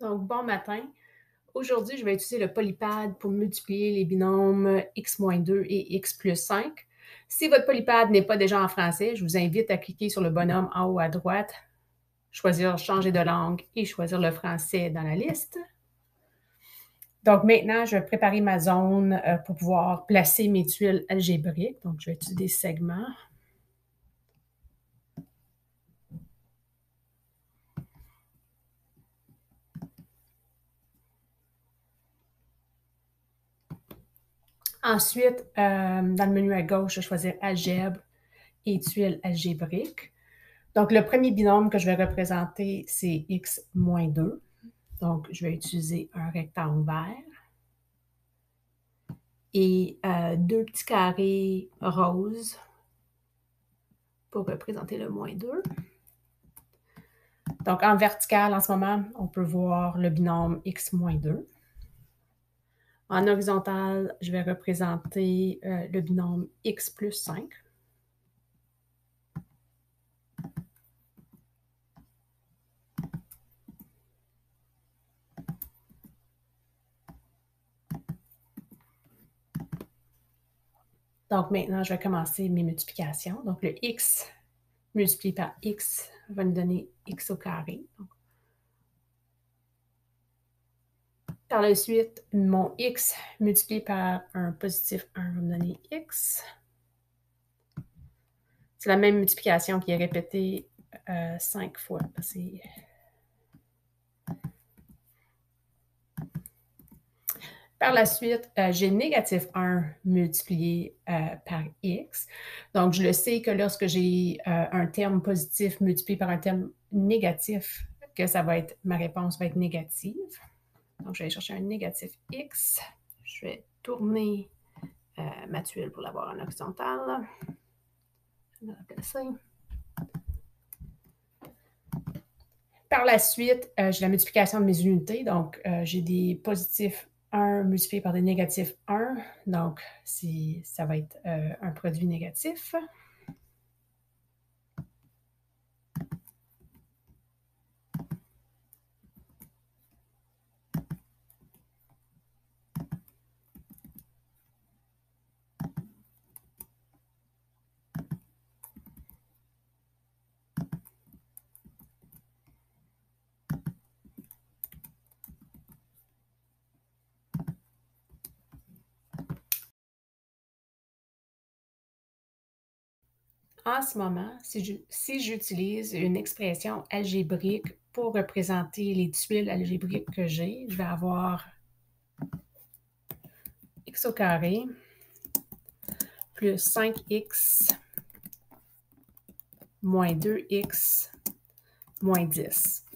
Donc, bon matin. Aujourd'hui, je vais utiliser le polypad pour multiplier les binômes x-2 et x plus 5. Si votre polypad n'est pas déjà en français, je vous invite à cliquer sur le bonhomme en haut à droite, choisir changer de langue et choisir le français dans la liste. Donc maintenant, je vais préparer ma zone pour pouvoir placer mes tuiles algébriques. Donc, je vais utiliser des segments. Ensuite, dans le menu à gauche, je vais choisir Algèbre et tuiles algébriques. Donc, le premier binôme que je vais représenter, c'est x-2. Donc, je vais utiliser un rectangle vert et deux petits carrés roses pour représenter le -2. Donc, en vertical, en ce moment, on peut voir le binôme x-2. En horizontal, je vais représenter le binôme x plus 5. Donc, maintenant, je vais commencer mes multiplications. Donc, le x multiplié par x va nous donner x au carré. Donc, par la suite, mon x multiplié par un positif 1 va me donner x. C'est la même multiplication qui est répétée 5 fois. Par la suite, j'ai négatif 1 multiplié par x. Donc, je le sais que lorsque j'ai un terme positif multiplié par un terme négatif, que ma réponse va être négative. Donc, je vais aller chercher un négatif x. Je vais tourner ma tuile pour l'avoir en horizontal. Je vais la placer. Par la suite, j'ai la multiplication de mes unités. Donc, j'ai des positifs 1 multiplié par des négatifs 1. Donc, ça va être un produit négatif. En ce moment, si j'utilise une expression algébrique pour représenter les tuiles algébriques que j'ai, je vais avoir x au carré plus 5x moins 2x moins 10.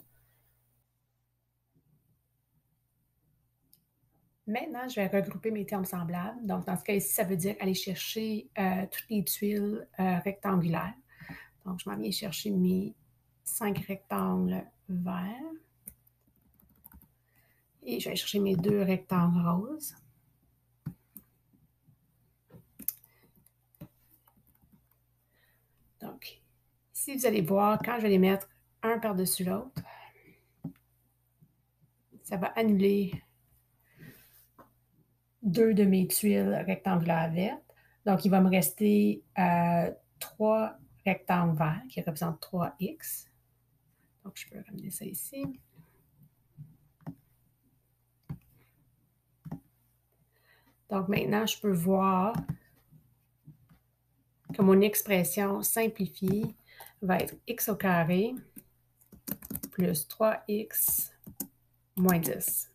Maintenant, je vais regrouper mes termes semblables. Donc, dans ce cas ici, ça veut dire aller chercher toutes les tuiles rectangulaires. Donc, je m'en viens chercher mes 5 rectangles verts. Et je vais aller chercher mes 2 rectangles roses. Donc, ici, vous allez voir, quand je vais les mettre un par-dessus l'autre, ça va annuler 2 de mes tuiles rectangulaires vertes. Donc, il va me rester 3 rectangles verts qui représentent 3x. Donc, je peux ramener ça ici. Donc, maintenant, je peux voir que mon expression simplifiée va être x au carré plus 3x moins 10.